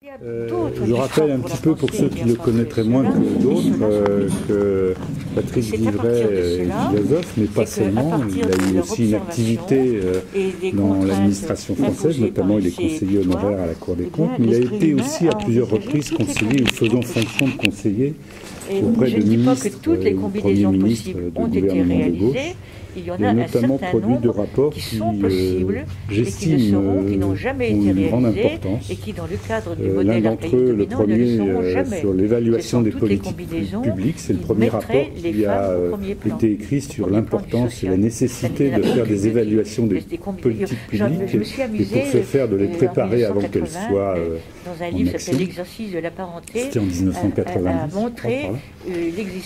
Je rappelle un petit peu pour ceux qui le connaîtraient moins que d'autres que Patrick Vivray est philosophe, mais pas seulement. Il a eu aussi une activité dans l'administration française, notamment il est conseiller honoraire à la Cour des comptes, mais il a été aussi à plusieurs reprises conseiller ou faisant fonction de conseiller auprès de ministres ou premiers ministres de gouvernement de gauche. Il y a notamment produit de rapports qui, j'estime, ont une grande importance. L'un d'entre eux, le premier sur l'évaluation des politiques publiques, c'est le premier rapport qui a été écrit sur l'importance et la nécessité de faire des évaluations des politiques publiques et pour ce faire de les préparer avant qu'elles soient en action. C'était en 1990.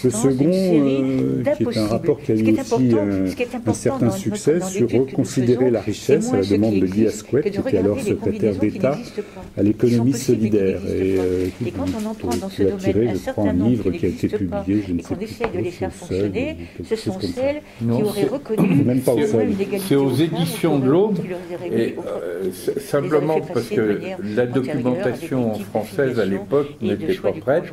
Le second, qui est un rapport qui a eu aussi un certain succès sur reconsidérer la richesse à la demande de Guy Asquith, qui était alors secrétaire d'État à l'économie solidaire. Et quand on entre dans ce domaine, un certain livre qui a été publié, je ne sais plus, de les faire fonctionner, ce sont celles qui auraient reconnu même pas c'est aux éditions de l'Aube, et simplement parce que la documentation française à l'époque n'était pas prête,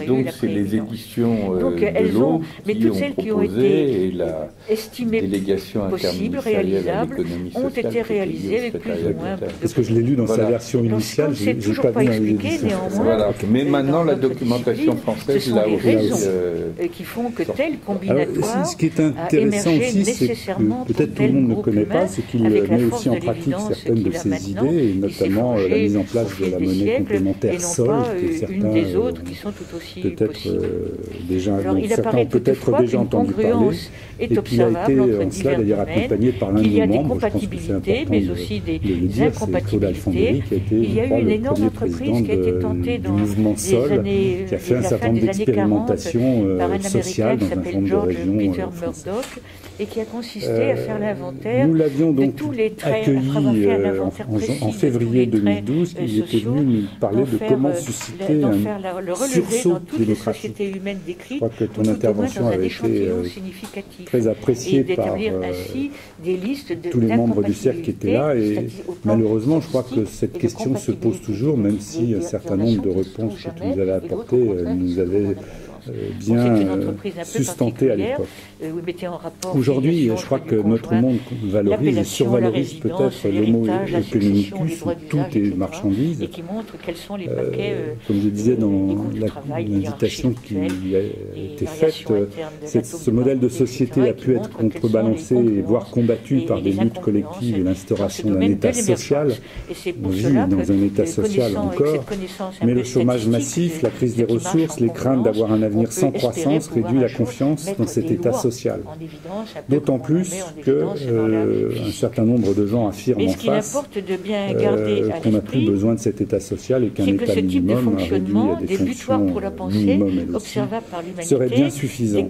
et donc c'est les éditions de l'Aube qui ont proposé, et la délégation interministérielle à l'économie sociale ont été réalisées avec plus ou moins. Parce que je l'ai lu dans sa version initiale, je n'ai pas vu dans les éditions. Voilà. Mais maintenant, la documentation française l'a aussi. Qui font que tel combinatoire. Ce qui est intéressant aussi, c'est que peut-être tout le monde ne connaît pas, c'est qu'il met aussi en pratique certaines de ses idées, et notamment la mise en place de la monnaie complémentaire sol, que certains peut-être déjà, certains ont peut-être déjà entendu parler. Et puis il a été en cela d'ailleurs accompagné par l'un de nos membres, je pense que c'est important de le dire, c'est Claude Alphondery, qui a été, je crois, le premier président du mouvement Sol, qui a fait un certain nombre d'expérimentations sociales dans un certain nombre de régions françaises. Et qui a consisté à faire l'inventaire de tous les traits, accueilli en février 2012, il était venu nous parler de comment susciter un sursaut démocratique. Je crois que ton intervention avait été très appréciée par tous les membres du cercle qui étaient là, et malheureusement je crois que cette question se pose toujours, même si un certain nombre de réponses que tu nous avais apportées nous avaient bien sustenté à l'époque. Aujourd'hui, je crois que notre monde valorise et survalorise peut-être l'homo economicus, où tout est marchandise. Comme je disais dans l'invitation qui a été faite, ce modèle de société a pu être contrebalancé et voire combattu par des luttes collectives et l'instauration d'un État social. On vit dans un État social encore, mais le chômage massif, la crise des ressources, les craintes d'avoir un avenir sans croissance réduit la confiance dans cet État social. D'autant plus qu'un certain nombre de gens affirment en face qu'on n'a plus besoin de cet État social et qu'un État minimum réduit à des fonctions minimum elle aussi serait bien suffisant.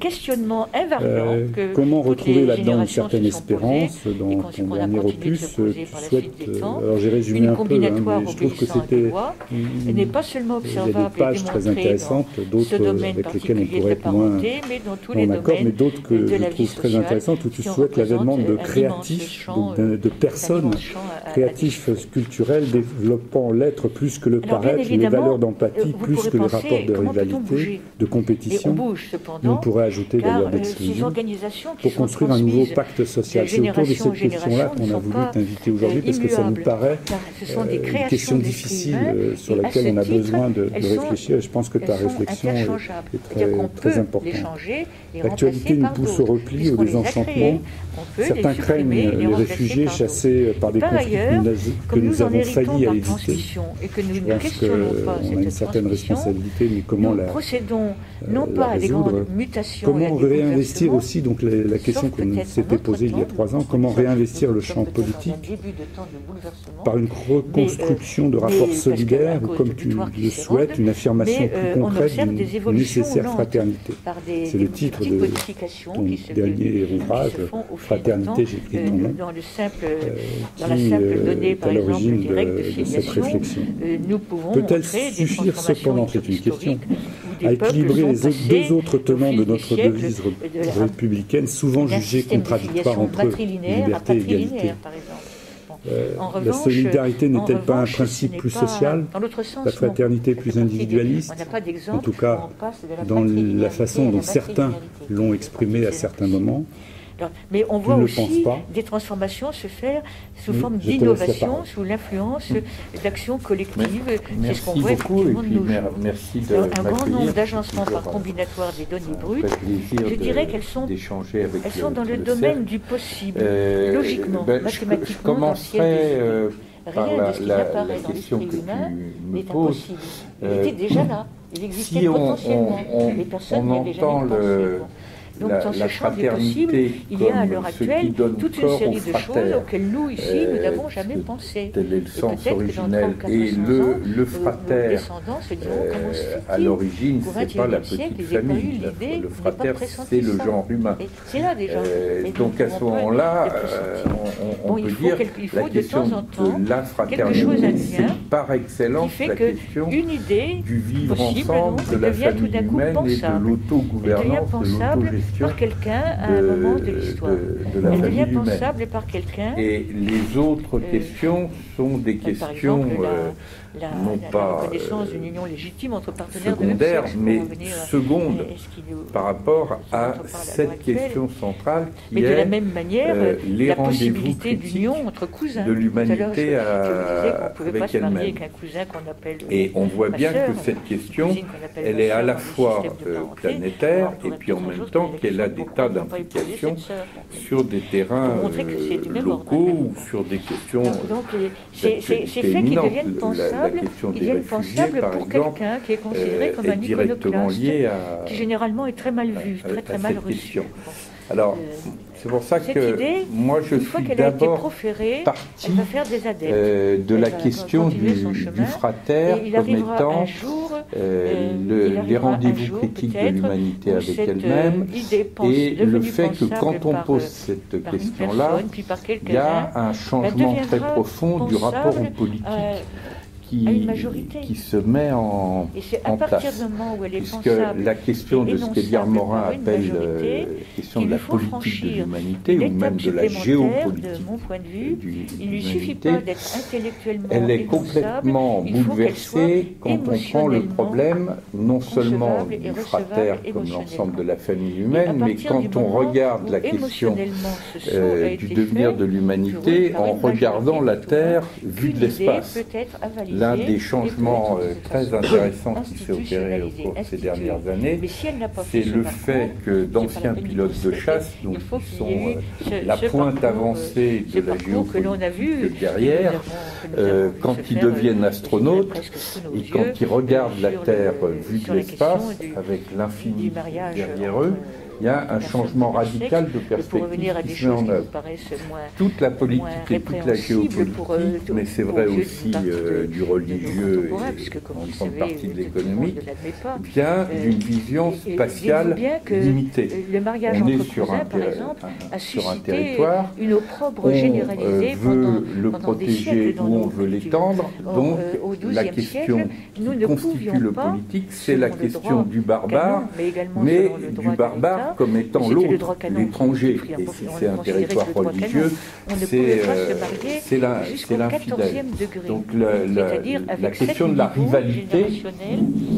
Comment retrouver là-dedans une certaine espérance? Dans ton dernier opus, tu souhaites... alors j'ai résumé un peu, mais je trouve que c'était... Il y a des pages très intéressantes, d'autres avec lesquelles on pourrait être moins en accord, mais d'autres que je trouve très intéressantes, où tu souhaites l'avènement de créatifs, de personnes créatifs culturels développant l'être plus que le paraître, les valeurs d'empathie plus que les rapports de rivalité, de compétition. On pourrait ajouter d'ailleurs d'exclusion pour construire un nouveau pacte social. C'est autour de cette question-là qu'on a voulu t'inviter aujourd'hui, parce que ça nous paraît une question difficile sur laquelle on a besoin de réfléchir, et je pense que ta réflexion est très importante. L'actualité nous pousse au repli, au désenchantement. Certains craignent les réfugiés chassés par des conflits que nous avons failli à éviter. Je pense qu'on a une certaine responsabilité, mais comment la résoudre? Comment réinvestir aussi, donc la question qu'on s'était posée il y a 3 ans, comment réinvestir le champ politique par une reconstruction de rapports solidaires, ou comme tu le souhaites, une affirmation plus concrète d'une nécessaire fraternité. C'est le titre de ton dernier ouvrage, Fraternité, j'ai pris ton nom, qui est à l'origine de cette réflexion. Peut-elle suffire cependant, c'est une question, à équilibrer les deux autres tenants de notre devise républicaine, souvent jugés contradictoires entre eux, liberté et égalité? La solidarité n'est-elle pas un principe plus social? La fraternité plus individualiste? En tout cas, dans la façon dont certains l'ont exprimé à certains moments. Mais on voit aussi des transformations se faire sous forme d'innovation, sous l'influence d'actions collectives. C'est ce qu'on voit effectivement de nos jours. Merci de un grand nombre d'agencements par combinatoire des données brutes. Je dirais qu'elles sont dans le domaine du possible, logiquement, mathématiquement. Je commencerai par la question que tu me poses. Il était déjà là, il existait potentiellement. Les personnes n'y avaient jamais pensé. Donc dans ce champ des possibles, il y a à l'heure actuelle toute une série de choses auxquelles nous, ici, nous n'avons jamais pensé. Tel est le sens originel. Et le frater, à l'origine, c'est pas la petite famille. Le frater, c'est le genre humain. C'est là déjà. Donc à ce moment-là, on peut dire la question de la fraternité, c'est par excellence la question du vivre ensemble, de la famille humaine et de l'autogouvernance, de l'autogestion. Par quelqu'un à un moment de l'histoire. Elle devient pensable par quelqu'un. Et les autres questions sont des questions non pas la reconnaissance d'une union légitime entre partenaires secondaires, mais secondes par rapport à cette question centrale qui est de la même manière la possibilité d'union entre cousins. De l'humanité avec elle-même. Et on voit bien que cette question, elle est à la fois planétaire et puis en même temps qu'elle a des tas d'implications sur des terrains locaux ou sur des questions ces faits qui deviennent pensables pour quelqu'un qui est considéré comme un iconoclaste, qui généralement est très mal vu, très mal reçu. Alors, c'est pour ça que moi je suis d'abord parti de la question du frater comme étant les rendez-vous critiques de l'humanité avec elle-même et le fait que quand on pose cette question-là, il y a un changement très profond du rapport aux politiques qui se met en place. Puisque la question de ce qu'Édouard Morin appelle la question de la politique de l'humanité ou même de la géopolitique de l'humanité, elle est complètement bouleversée quand on prend le problème non seulement du frater comme l'ensemble de la famille humaine, mais quand on regarde la question du devenir de l'humanité en regardant la Terre vue de l'espace. L'un des changements très intéressants qui s'est opéré au cours de ces dernières années, c'est le fait que d'anciens pilotes de chasse, donc qui sont la pointe avancée de la géopolitique guerrière, quand ils deviennent astronautes et quand ils regardent la Terre vue de l'espace, avec l'infini derrière eux, il y a un changement radical de perspective qui se met en œuvre. Toute la politique et toute la géopolitique, mais c'est vrai aussi du religieux et en grande partie de l'économique, vient d'une vision spatiale limitée. On est sur un territoire, on veut le protéger ou on veut l'étendre, donc la question qui constitue le politique, c'est la question du barbare, mais du barbare comme étant l'autre, l'étranger. Et si c'est un territoire religieux, c'est l'infidèle. Donc la question de la rivalité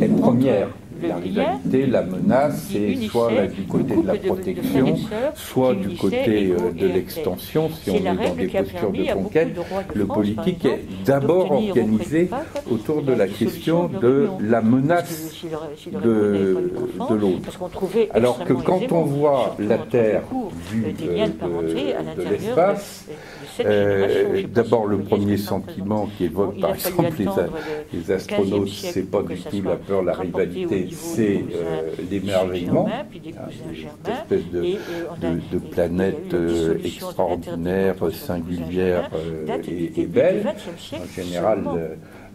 est première. La rivalité, la menace, c'est soit du côté de la protection, soit du côté de l'extension, si on est dans des postures de conquête. Le politique est d'abord organisé autour de la question de la menace de l'autre. Alors que quand on voit la Terre vue de l'espace, d'abord le premier sentiment qui évoque par exemple les astronautes, c'est pas du tout la peur, la rivalité, c'est l'émerveillement, cette espèce de planète extraordinaire, singulière et belle. En général,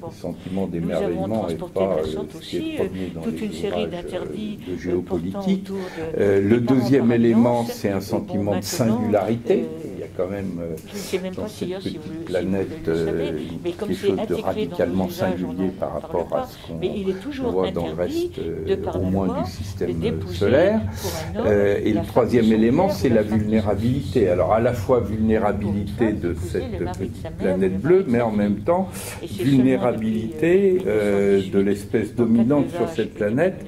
le sentiment d'émerveillement n'est pas ce qui est premier dans les ouvrages de géopolitique. Le deuxième élément, c'est un sentiment de singularité. Il y a quand même dans cette petite planète quelque chose de radicalement singulier par rapport à ce qu'on voit dans le reste, au moins du système solaire. Et le troisième élément, c'est la vulnérabilité. Alors à la fois vulnérabilité de cette petite planète bleue, mais en même temps vulnérabilité de l'espèce dominante sur cette planète,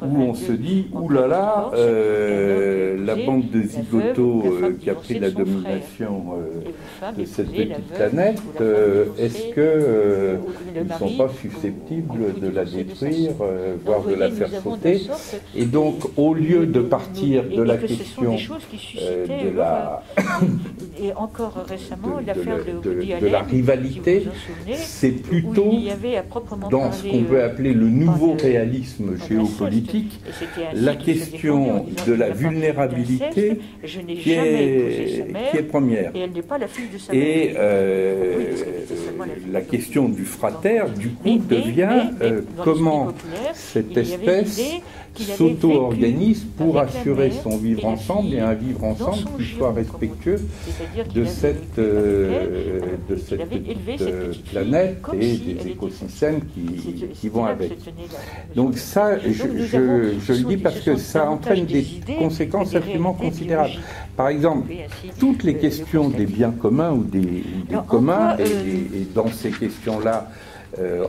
où on se dit, oulala, la bande de zigotos qui a pris la domination de cette petite planète, est-ce qu'ils ne sont pas susceptibles de la détruire, voire de la faire sauter? Et donc, au lieu de partir de la question de la rivalité, c'est plutôt dans ce qu'on peut appeler le nouveau réalisme géopolitique, la question de la vulnérabilité qui est première. Et la question du frater, du coup, devient comment cette espèce s'auto-organise pour assurer son vivre ensemble et un vivre ensemble qui soit respectueux de cette petite planète et des écosystèmes qui vont avec. Donc ça, je le dis parce que ça entraîne des conséquences absolument considérables. Par exemple, toutes les questions des biens communs ou des communs, et dans ces questions-là,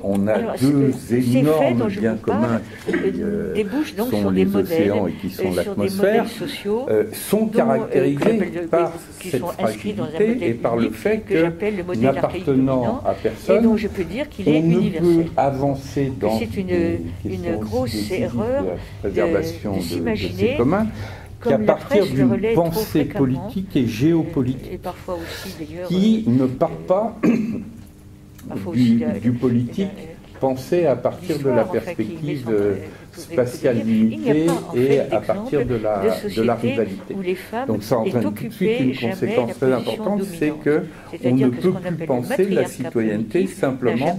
on a deux énormes biens communs qui sont les océans et qui sont l'atmosphère, sont caractérisés par cette fragilité et par le fait que, n'appartenant à personne, on ne peut avancer dans une grosse erreur de préservation de ces communs qu'à partir d'une pensée politique et géopolitique qui ne part pas du politique pensé à partir de la perspective spatiale limitée et à partir de la rivalité. Donc ça entraîne tout de suite une conséquence très importante, c'est qu'on ne peut plus penser la citoyenneté simplement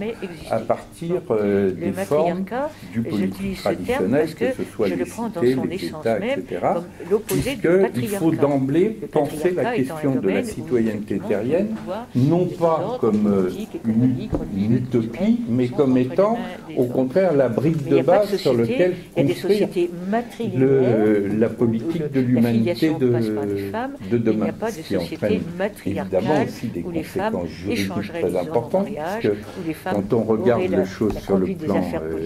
à partir des formes du politique traditionnel, que ce soit les cités, les États, etc., puisqu'il faut d'emblée penser la question de la citoyenneté terrienne, non pas comme une utopie, mais comme étant, au contraire, la brique de base sur laquelle construire la politique de l'humanité de demain, ce qui entraîne évidemment aussi des conséquences juridiques très importantes, puisque quand on regarde les choses sur le plan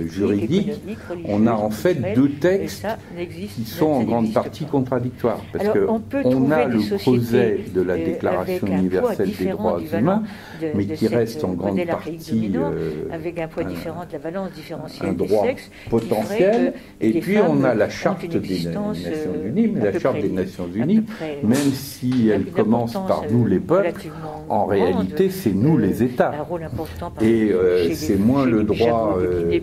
juridique, on a en fait deux textes qui sont en grande partie contradictoires, parce qu'on a le creuset de la Déclaration universelle des droits humains, mais qui reste en grande partie un droit potentiel, et puis on a la Charte des Nations Unies, mais la Charte des Nations Unies, même si elle commence par nous les peuples, en réalité c'est nous les États, et c'est moins le droit des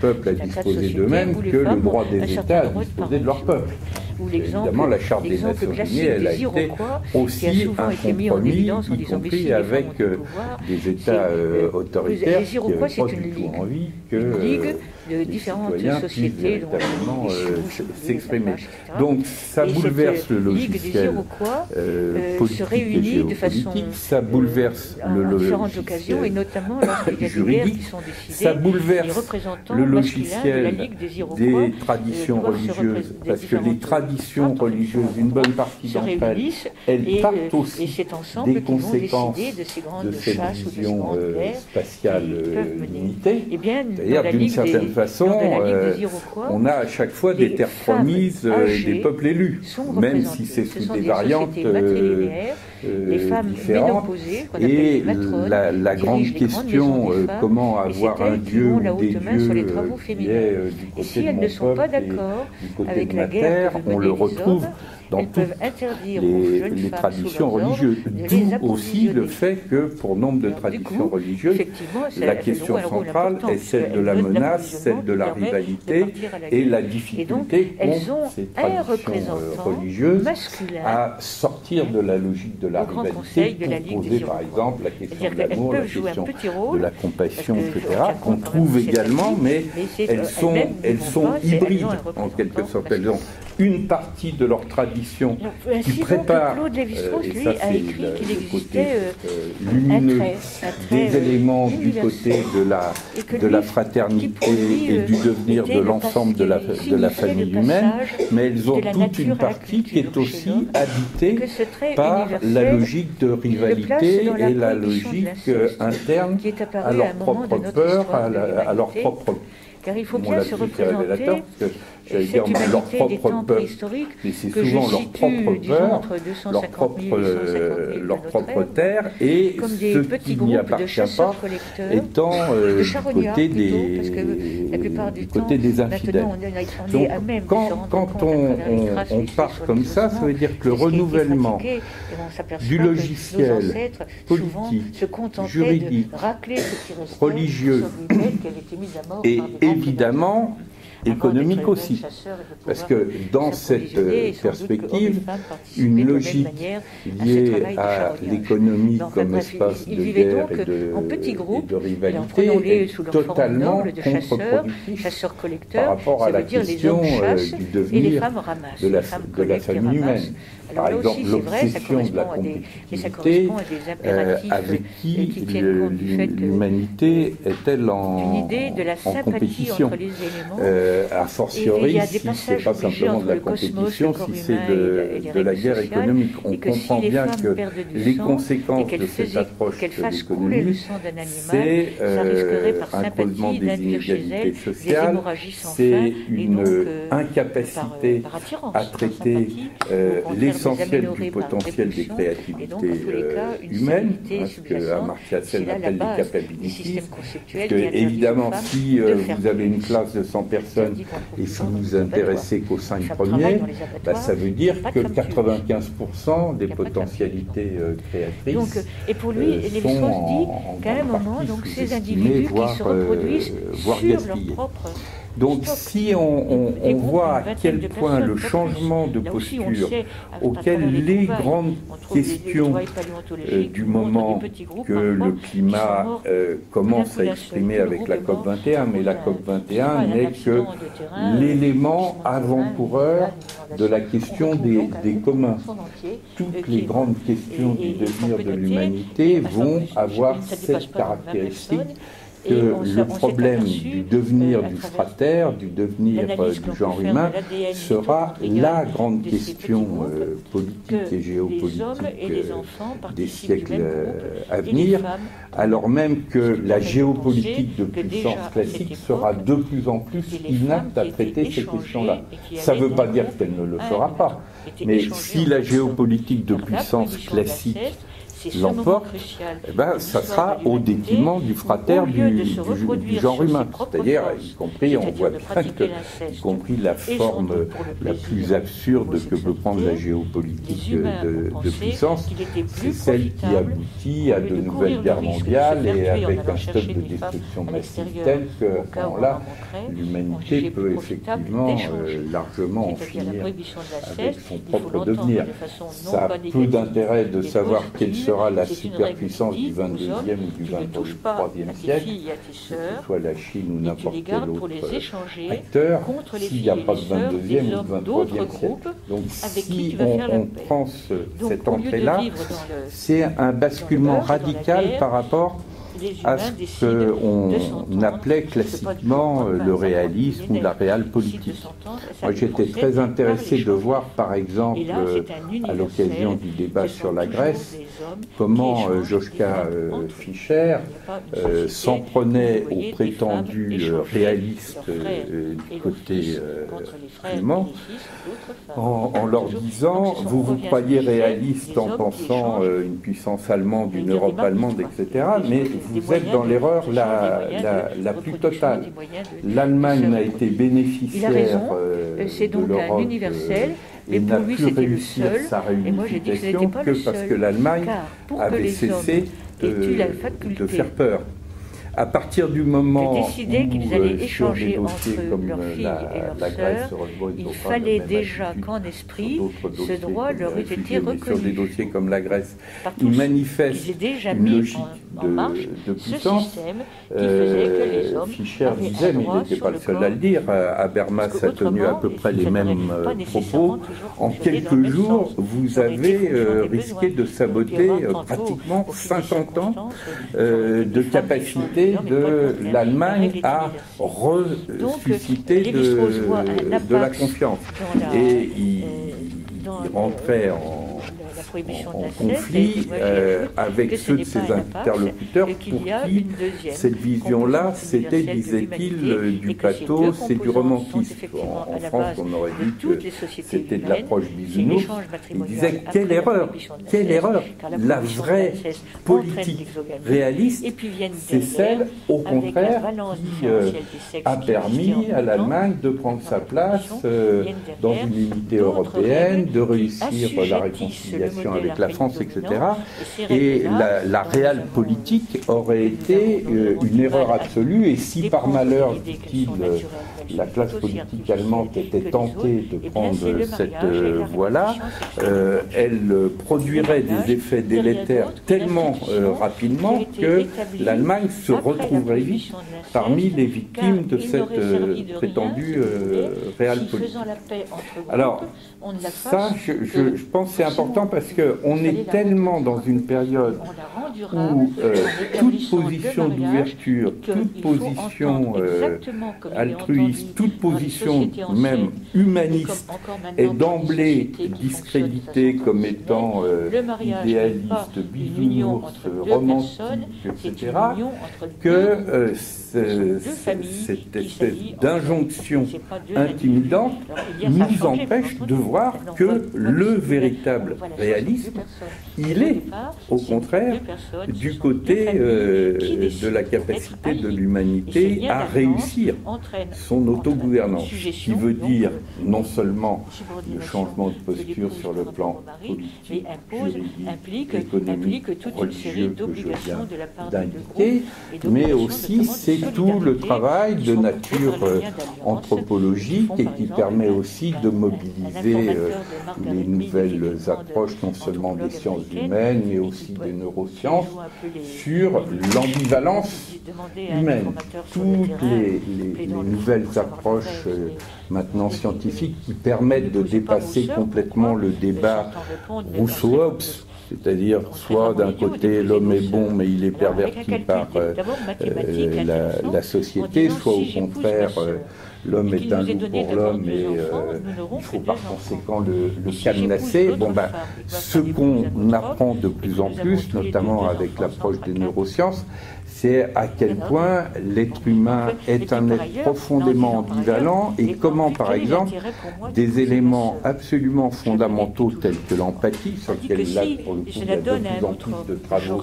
peuples à disposer d'eux-mêmes que le droit des États à disposer de leur peuple. Évidemment, la Charte des Nations Unies, elle a été aussi un compromis, y compris avec des États autoritaires qui n'avaient pas du tout envie que les citoyens puissent véritablement s'exprimer. Donc ça bouleverse le logiciel politique et géopolitique, ça bouleverse le logiciel juridique, ça bouleverse le logiciel des traditions religieuses, parce que les traditions religieuses, une bonne partie d'entre elles partent aussi des conséquences de cette vision spatiale limitée. C'est-à-dire, d'une certaine façon, on a à chaque fois des terres promises des peuples élus, même si c'est sous des variantes différentes. Et la grande question, comment avoir un dieu ou des dieux qui est du côté de mon peuple et du côté de ma terre, on le retrouve dans toutes les traditions religieuses. D'où aussi le fait que, pour nombre de traditions religieuses, la question centrale est celle de la menace, celle de la rivalité et la difficulté qu'ont ces traditions religieuses à sortir de la logique de la rivalité pour poser, par exemple, la question de l'amour, la question de la compassion, etc., qu'on trouve également, mais elles sont hybrides, en quelque sorte. Elles ont une partie de leur tradition qui prépare, et ça c'est le côté lumineux, des éléments du côté de la fraternité et du devenir de l'ensemble de la famille humaine, mais elles ont toute une partie qui est aussi habitée par la logique de rivalité et la logique interne à leur propre peur, à leur propre... Car il faut bien se représenter cette humanité leur propre peur, mais c'est souvent leur propre peur, leur propre terre, et ce qui n'y appartient pas étant du côté des infidèles. Donc quand on part comme ça veut dire que le renouvellement du logiciel politique, juridique, religieux et évidemment économique aussi, parce que dans cette perspective, une logique liée à l'économie comme espace de guerre et de rivalité est totalement contre-productif par rapport à la question du devenir de la famille humaine. Par exemple, l'obsession de la compétitivité, avec qui l'humanité est-elle en compétition, a fortiori si ce n'est pas simplement de la compétition, si c'est de la guerre économique. On comprend bien que les conséquences de cette approche de l'économie, c'est un creusement des inégalités sociales, c'est une incapacité à traiter l'essentiel du potentiel des créativités humaines, ce que Amartya Sen appelle les capabilities. Parce que, évidemment, si vous avez une classe de 100 personnes et si vous vous intéressez qu'aux 5 premiers, ça veut dire que 95% des potentialités créatrices et pour lui, Lévi-Strauss dit qu'à un moment, donc, ces individus qui se reproduisent sur leur propre... Donc si on voit à quel point le changement de posture auquel les grandes questions du moment que le climat commence à exprimer avec la COP21, mais la COP21 n'est que l'élément avant-coureur de la question des communs. Toutes les grandes questions du devenir de l'humanité vont avoir cette caractéristique que le problème du devenir du fratère, du devenir du genre humain, sera la grande question politique et géopolitique des siècles à venir, alors même que la géopolitique de puissance classique sera de plus en plus inapte à traiter ces questions-là. Ça ne veut pas dire qu'elle ne le fera pas, mais si la géopolitique de puissance classique l'emporte, ça sera au détriment du fratère du genre humain. C'est-à-dire, y compris, on voit bien que, y compris la forme la plus absurde que peut prendre la géopolitique de puissance, c'est celle qui aboutit à de nouvelles guerres mondiales et avec un stock de destruction massive tel que, à là, l'humanité peut effectivement largement en finir avec son propre devenir. Ça a peu d'intérêt de savoir quelle sera la superpuissance du 22e ou du 23e siècle, que ce soit la Chine ou n'importe quel autre acteur, s'il n'y a pas de 22e ou de 23e siècle. Donc si on prend cette entrée-là, c'est un basculement radical par rapport à ce qu'on appelait classiquement le réalisme ou la réelle politique. Moi, j'étais très intéressé de voir, par exemple, à l'occasion du débat sur la Grèce, comment Joschka Fischer s'en prenait aux prétendus réalistes du côté allemand, en leur disant « vous vous croyez réaliste en pensant une puissance allemande, une Europe allemande, etc., mais vous êtes dans l'erreur la plus totale. L'Allemagne a été bénéficiaire de l'Europe et n'a pu réussir sa réunification que parce que l'Allemagne avait cessé de faire peur. à partir du moment où, décidé qu'ils allaient échanger entre leurs filles et leurs sœurs, il fallait déjà qu'en esprit, ce droit leur ait été reconnu. Sur des dossiers comme la Grèce, ils manifestent une logique de puissance. Fischer disait, mais il n'était pas le seul à le dire, Habermas a tenu à peu près les mêmes propos. En quelques jours, vous avez risqué de saboter pratiquement 50 ans de capacité de l'Allemagne à ressusciter de la confiance. Et il rentrait en conflit avec ceux de ses interlocuteurs pour qui cette vision-là, c'était, disait-il, du pathos, c'est du romantisme. En France, on aurait dit que c'était de l'approche bisounours. Il disait quelle erreur, la vraie politique réaliste, c'est celle, au contraire, qui a permis à l'Allemagne de prendre sa place dans une unité européenne, de réussir la réconciliation avec la France, etc. Et la réelle politique aurait été une erreur absolue, et si par malheur, dit-il, la classe politique allemande était tentée de prendre cette voie-là, elle produirait des effets délétères tellement rapidement que l'Allemagne se retrouverait vite parmi les victimes de cette prétendue réelle politique. Alors, ça, je pense que c'est important parce qu'on est tellement dans une période où toute position d'ouverture, toute position altruiste, toute position même humaniste est d'emblée discréditée comme étant idéaliste, bisounours, romantique, etc., que cette espèce d'injonction intimidante nous empêche de voir que le véritable réalisme, il est au contraire du côté de la capacité de l'humanité à réussir son autogouvernance, qui veut dire non seulement le changement de posture sur le plan politique, juridique, économique, religieux que je viens d'indiquer, mais aussi c'est tout le travail de nature anthropologique et qui permet aussi de mobiliser les nouvelles approches non seulement des sciences humaines mais aussi des neurosciences sur l'ambivalence humaine. Toutes les nouvelles approches maintenant scientifiques qui permettent de dépasser complètement le débat Rousseau-Hobbes, c'est-à-dire soit d'un côté l'homme est bon mais il est perverti par la société, soit au contraire l'homme est un loup pour l'homme et il faut par conséquent le cadenasser. Ce qu'on apprend de plus en plus, notamment avec l'approche des neurosciences, c'est à quel point l'être humain est un être profondément ambivalent et comment, par exemple, des éléments absolument fondamentaux tels que l'empathie, sur lesquels là, pour le coup, il y a de plus en plus de travaux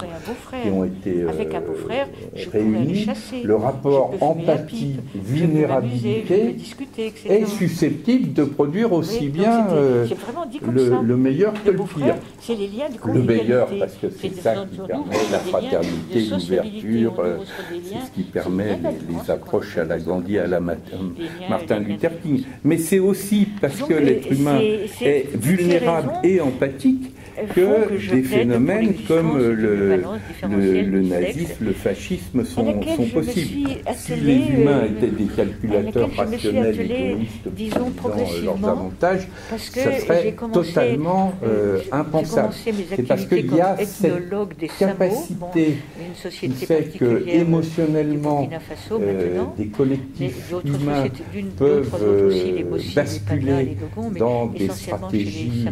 qui ont été réunis, le rapport empathie-vulnérabilité est susceptible de produire aussi bien le meilleur que le pire. Le meilleur, parce que c'est ça qui permet la fraternité, l'ouverture, c'est ce qui permet les approches à la Gandhi, à la Martin Luther King. Mais c'est aussi parce que l'être humain est vulnérable et empathique que des phénomènes comme le nazisme, le fascisme sont possibles. Si les humains étaient des calculateurs rationnels, égoïstes, disant leurs avantages, ça serait totalement impensable. C'est parce qu'il y a cette capacité qui fait que émotionnellement des collectifs humains peuvent basculer dans des stratégies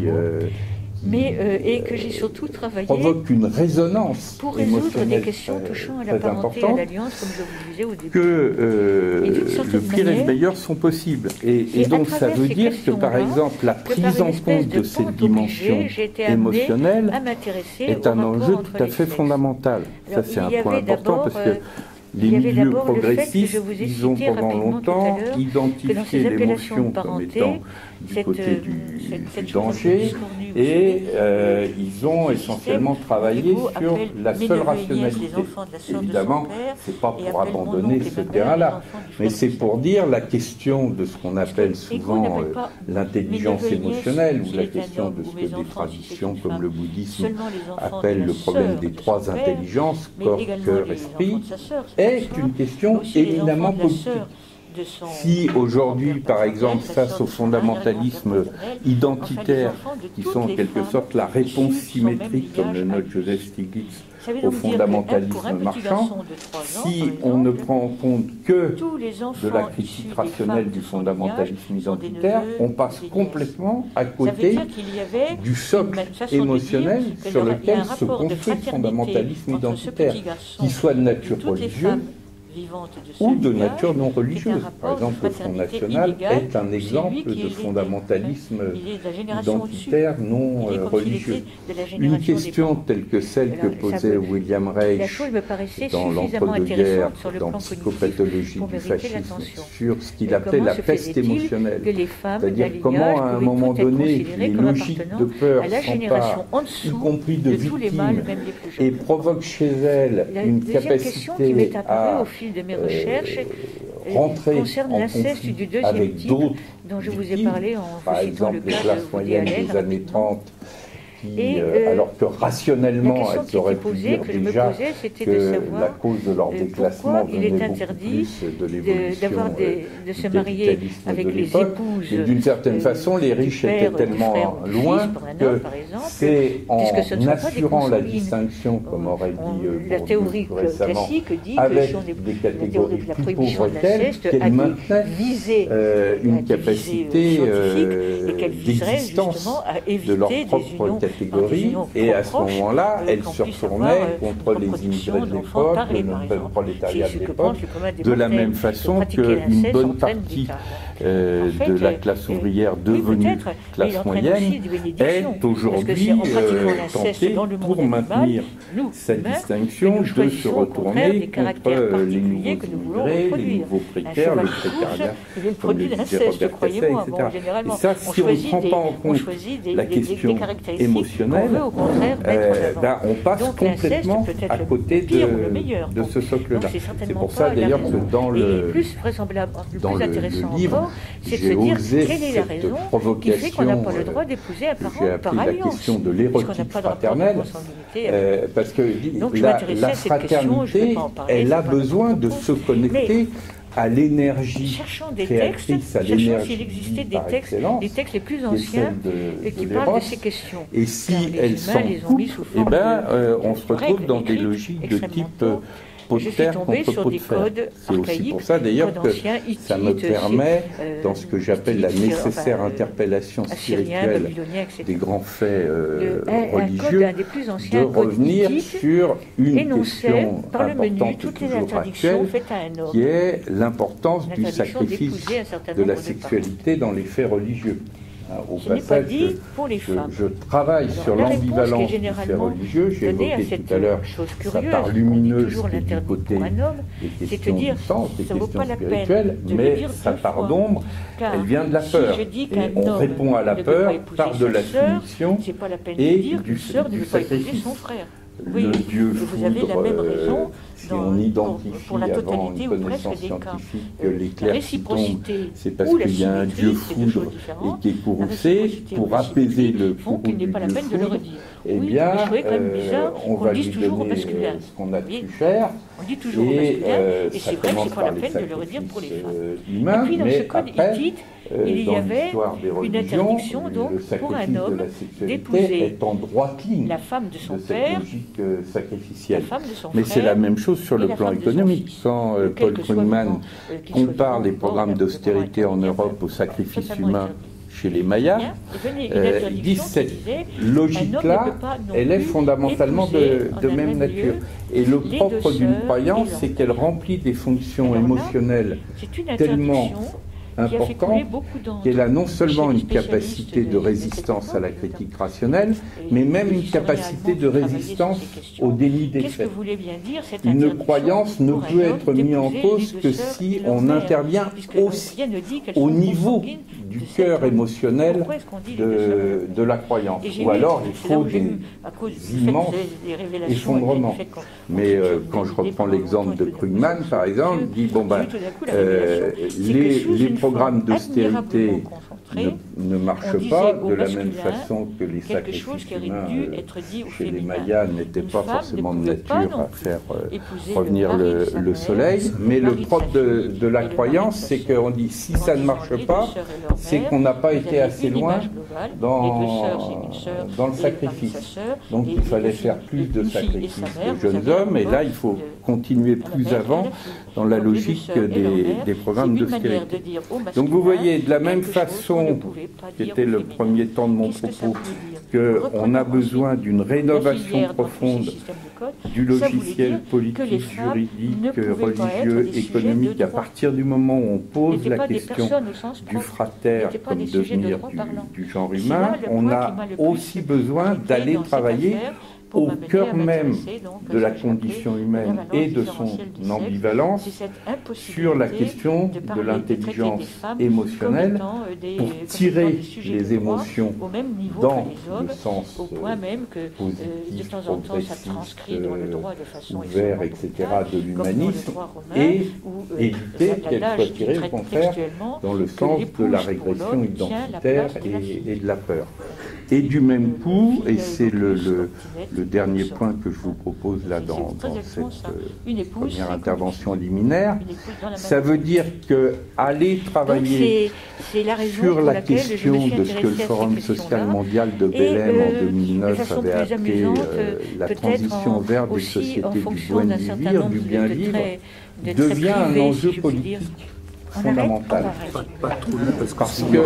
et que j'ai surtout travaillé provoque une résonance pour résoudre des questions touchant à la parenté et à l'alliance, comme je vous le disais au début. Que le pire et le meilleur sont possibles. Et donc ça veut dire que, par exemple, la prise en compte de cette dimension émotionnelle est un enjeu tout à fait fondamental. Ça, c'est un point important parce que Les milieux progressistes, ils ont pendant longtemps identifié l'émotion comme étant du côté du danger, et ils ont essentiellement travaillé sur la seule rationalité. Évidemment, ce n'est pas pour abandonner ce terrain-là, mais c'est pour dire la question de ce qu'on appelle souvent l'intelligence émotionnelle, ou la question de ce que des traditions comme le bouddhisme appellent le problème des trois intelligences, corps, cœur, esprit, est une question éminemment politique. Si aujourd'hui, par exemple, face au fondamentalisme identitaire, qui sont en quelque sorte la réponse symétrique, comme le note Joseph Stiglitz, au fondamentalisme marchand, si on ne prend en compte que de la critique rationnelle du fondamentalisme identitaire, on passe complètement à côté du socle émotionnel sur lequel se construit le fondamentalisme identitaire, qu'il soit de nature religieuse ou de nature non religieuse. Par exemple, le Front National est un exemple de fondamentalisme identitaire non religieux. Une question telle que celle que posait William Reich dans l'entre-deux-guerres, dans Psychopathologie du fascisme, sur ce qu'il appelait la peste émotionnelle, c'est-à-dire comment à un moment donné les logiques de peur s'emparent, y compris de victimes, et provoquent chez elles une capacité à de mes recherches concerne l'inceste du deuxième type dont je vous ai parlé en par exemple les classes moyennes des années 30 qui, alors que rationnellement elles auraient pu dire déjà que la cause de leur déclassement venait beaucoup plus de l'évolution de se marier avec de l'époque, mais d'une certaine façon les riches étaient tellement loin que c'est en assurant la distinction, comme aurait dit la théorie classique dit avec des catégories plus pauvres qu'elle maintenait une capacité d'existence de leur propre catégorie, et à ce moment-là, elle se retournait contre les immigrés de l'époque, le prolétariat de l'époque, de la même façon qu'une bonne partie de la classe ouvrière devenue classe moyenne est aujourd'hui tentée, pour maintenir sa distinction, de se retourner contre les nouveaux immigrés, les nouveaux précaires, le précariat, comme le disait Robert Casset, etc. Et ça, si on ne prend pas en compte la question émotionnelle, on passe complètement à côté de ce socle-là. C'est pour ça d'ailleurs que dans le livre, j'ai osé cette provocation que j'ai appelée la question de l'érotique fraternelle, parce que la fraternité, elle a besoin de se connecter à l'énergie créatrice, à l'énergie par excellence, des textes les plus anciens qui parlent de ces questions. Et si elles s'en coupent, on se retrouve dans des logiques de type pot de terre contre pot de fer. C'est aussi pour ça d'ailleurs que ça me permet, dans ce que j'appelle la nécessaire interpellation spirituelle des grands faits religieux, de revenir sur une question importante et toujours actuelle, qui est l'importance du sacrifice de la sexualité dans les faits religieux. Au passage, je travaille sur l'ambivalence du fait religieux. J'ai évoqué tout à l'heure sa part lumineuse qui est du côté des questions du sens, des questions spirituelles, mais sa part d'ombre, elle vient de la peur. Et on répond à la peur par de la soumission et du sacrifice. Le Dieu foudre, si on identifie avant une connaissance scientifique l'éclair qui tombe, c'est parce qu'il y a un Dieu foudre et qui est courroucé. Pour apaiser le courroux du Dieu foudre, eh bien, on va lui donner ce qu'on a pu faire, et ça commence par les sacrifices humains, mais après, dans l'histoire des religions, le sacrifice de la sexualité est en droite ligne de cette logique sacrificielle. Mais c'est la même chose sur le plan économique. Quand Paul Krugman compare les programmes d'austérité en Europe au sacrifice humain chez les Mayas, ils disent que cette logique-là, elle est fondamentalement de même nature. Et le propre d'une croyance, c'est qu'elle remplit des fonctions émotionnelles tellement importante, qu'elle a non seulement une capacité de résistance à la critique rationnelle, mais même une capacité de résistance au déni des faits. Une croyance ne peut être mise en cause que si on intervient aussi au niveau du cœur émotionnel de la croyance. Ou alors il faut des immenses effondrements. Mais quand je reprends l'exemple de Krugman, par exemple, il dit, bon ben, les programmes d'austérité ne marchent pas de la même façon que les sacrifices humains chez les Mayas n'étaient pas forcément de nature à faire revenir le soleil. Mais le propre de la croyance, c'est qu'on dit si ça ne marche pas, c'est qu'on n'a pas été assez loin dans le sacrifice. Donc il fallait faire plus de sacrifices de jeunes hommes, et là il faut continuer plus avant dans la logique des programmes d'austérité. Donc vous voyez, de la même façon, qui était le premier temps de mon propos, qu'on a besoin d'une rénovation profonde du logiciel politique, juridique, religieux, économique, à partir du moment où on pose la question du frater comme devenir du genre humain, on a aussi besoin d'aller travailler au cœur même de la condition humaine et de son ambivalence sur la question de l'intelligence émotionnelle pour tirer les émotions dans le sens positif, progressiste, ouvert, etc. de l'humanisme et éviter qu'elles soient tirées au contraire dans le sens de la régression identitaire et de la peur. Et du même coup, et c'est le dernier point que je vous propose là dans cette première intervention liminaire, ça veut dire qu'aller travailler sur la question de ce que le Forum social mondial de Belém en 2009 avait appelé la transition vers des sociétés du bien vivre, devient un enjeu politique fondamental. Parce que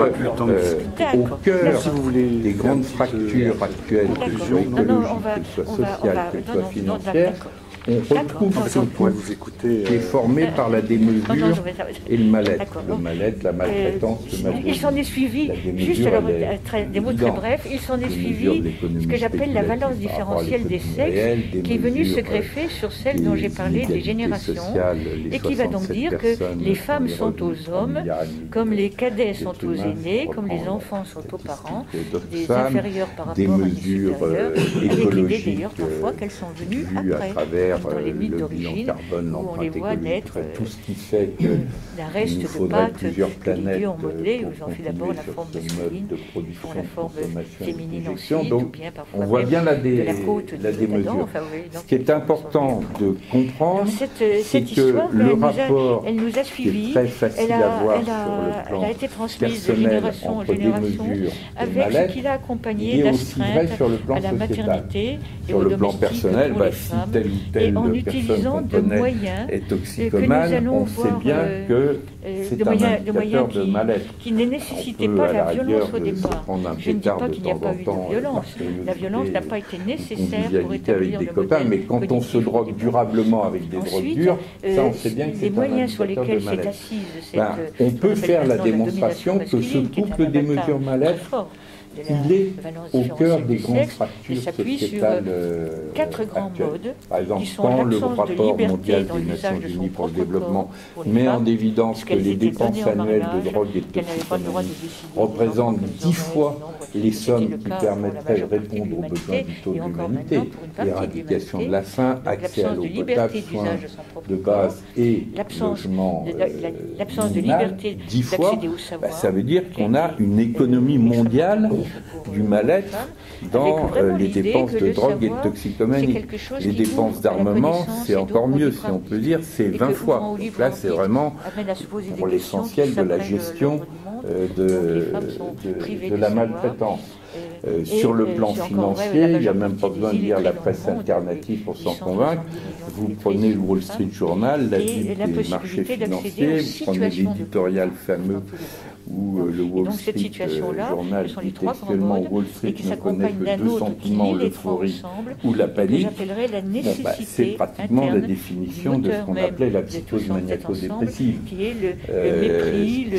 au cœur des grandes fractures actuelles, qu'elles soient écologiques, qu'elles soient sociales, qu'elles soient financières, on retrouve ce point qui est formé par la démesure et le mal-être. Le mal-être, la maltraitance, le mal-être. Il s'en est suivi, juste alors, des mots très brefs, il s'en est suivi ce que j'appelle la valence différentielle des sexes, qui est venue se greffer sur celle dont j'ai parlé des générations, et qui va donc dire que les femmes sont aux hommes, comme les cadets sont aux aînés, comme les enfants sont aux parents, des inférieurs par rapport à des supérieurs, avec l'idée d'ailleurs parfois qu'elles sont venues après. Dans les mythes d'origine, où on les voit naître d'un reste de pâte figure en modelé, où ils ont fait d'abord la forme masculine, font la forme féminine ensuite, ou bien parfois on voit bien de la côte la démesure. Ce qui est important de comprendre, c'est que le rapport qui est très facile à voir sur le plan personnel entre démesure et mal-être, qu'il a accompagné il est aussi vrai sur le plan sociétal. Sur le plan personnel, si tel ou tel personne qu'on connaît est toxicomane, on sait bien que c'est un indicateur de mal-être. Qui ne nécessitait pas la violence au départ. Je ne dis pas qu'il n'y a pas eu de violence. La violence n'a pas été nécessaire pour établir avec des copains, mais quand on se drogue durablement avec des drogues dures, ça on sait bien que c'est un indicateur de mal-être. On peut faire la démonstration que ce couple des mesures mal-être, il est au cœur des grandes fractures sociétales actuelles. Par exemple, quand le rapport mondial des Nations Unies pour le développement met en évidence que les dépenses annuelles de drogue et de toxicomanie représentent 10 fois les sommes qui permettraient de répondre aux besoins vitaux de l'humanité, éradication de la faim, accès à l'eau potable, soins de base et logement minimal, 10 fois, ça veut dire qu'on a une économie mondiale du mal-être dans les dépenses de drogue et de toxicomanie. Les dépenses d'armement, c'est encore mieux, si on peut dire, c'est 20 fois. Donc là, c'est vraiment pour l'essentiel de la gestion de la maltraitance. Sur le plan financier, il n'y a même pas besoin de lire la presse alternative pour s'en convaincre. Vous prenez le Wall Street Journal, la vie des marchés financiers, vous prenez l'éditorial fameux où le Wall Street Journal dit textuellement Wall Street ne connaît que deux sentiments, l'euphorie ou la panique. C'est pratiquement la définition de ce qu'on appelait la psychose maniaco-dépressive.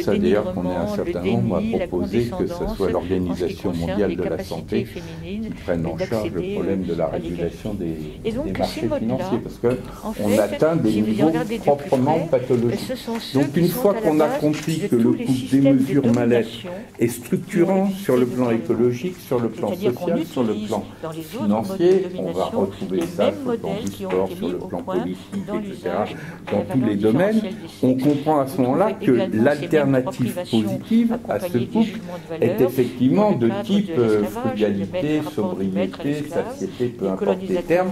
Ça d'ailleurs qu'on ait un certain nombre à proposer que ce soit l'Organisation mondiale de la santé qui prenne en charge le problème de la régulation des marchés financiers, parce qu'on atteint des niveaux proprement pathologiques. Donc une fois qu'on a compris que le coût des mesures mal-être est structurant sur le plan écologique, sur le plan social, sur le plan financier, on va retrouver ça sur le plan du sport, sur le plan politique, etc. Dans tous les domaines, on comprend à ce moment-là que l'alternative positive à ce couple est effectivement de type frugalité, sobriété, satiété, peu importe les termes,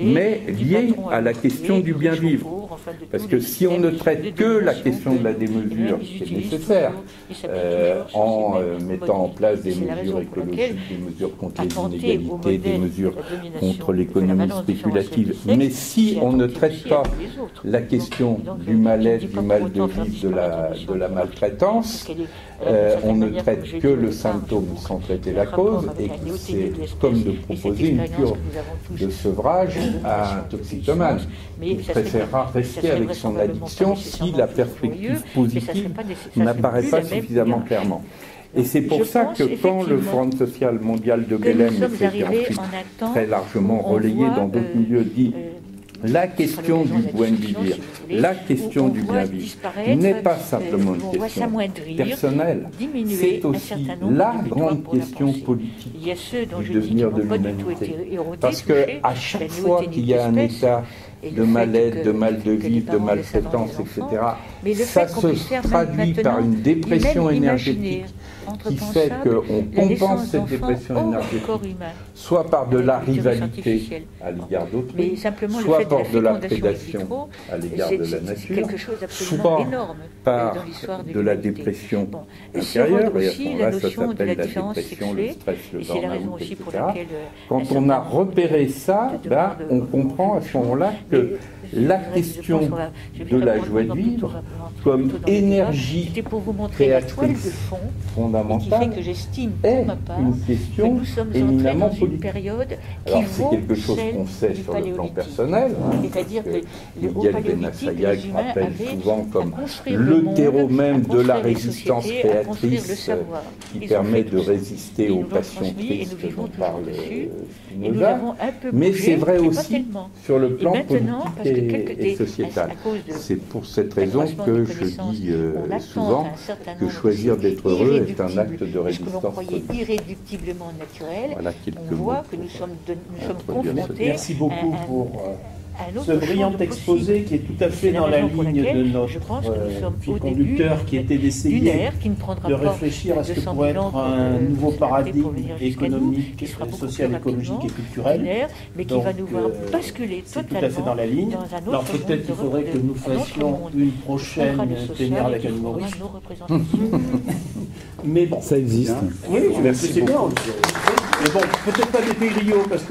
mais liée à la question du bien vivre. Parce que si on ne traite que la question de la démesure, qui est nécessaire, en mettant en place des mesures écologiques, des mesures contre les inégalités, des mesures contre l'économie spéculative, mais si on ne traite pas la question du mal-être, du mal de vivre, de la maltraitance, on ne traite que le symptôme sans traiter la cause, et c'est comme de proposer une cure de sevrage à un toxicomane. Il préférera rester avec son addiction si la perspective positive n'apparaît pas suffisamment clairement. Et c'est pour ça que quand le Forum social mondial de Belém, qui a été ensuite très largement relayé dans d'autres milieux, dit la question du buen vivir, la question du bien vivre n'est pas simplement une question personnelle, c'est aussi la grande question politique du devenir de l'humanité. Parce qu'à chaque fois qu'il y a un état de mal-être, de mal de vivre, de maltraitance, etc., ça se traduit par une dépression énergétique qui fait qu'on compense cette dépression énergétique soit par de la rivalité à l'égard d'autrui, soit par de la prédation à l'égard de la nature, soit par de la dépression intérieure, et à ce moment-là, ça s'appelle la dépression, le stress, le burn-out, etc. Quand on a repéré ça, on comprend à ce moment-là que la question de la joie de vivre comme énergie créatrice fondamentale est une question éminemment politique. Alors c'est quelque chose qu'on sait sur le plan personnel, Miguel Benassayag rappelle souvent comme le terreau même de la résistance créatrice qui permet de résister aux passions tristes dont parle Spinoza, mais c'est vrai aussi sur le plan politique et sociétal. C'est pour cette raison que je dis souvent que choisir d'être heureux est un acte de résistance. Irréductiblement naturel. Voilà on voit que nous sommes confrontés. Merci beaucoup pour ce brillant exposé qui est tout à fait dans la ligne de notre fil conducteur qui était d'essayer de réfléchir à ce que pourrait être un nouveau paradigme économique, social, écologique et culturel. Mais qui va nous voir basculer totalement. C'est tout à fait dans la ligne. Alors peut-être qu'il faudrait que nous fassions une prochaine plénière avec un humoriste. Mais bon, ça existe. Oui, c'est bien. Mais bon, peut-être pas des Pays Rio parce que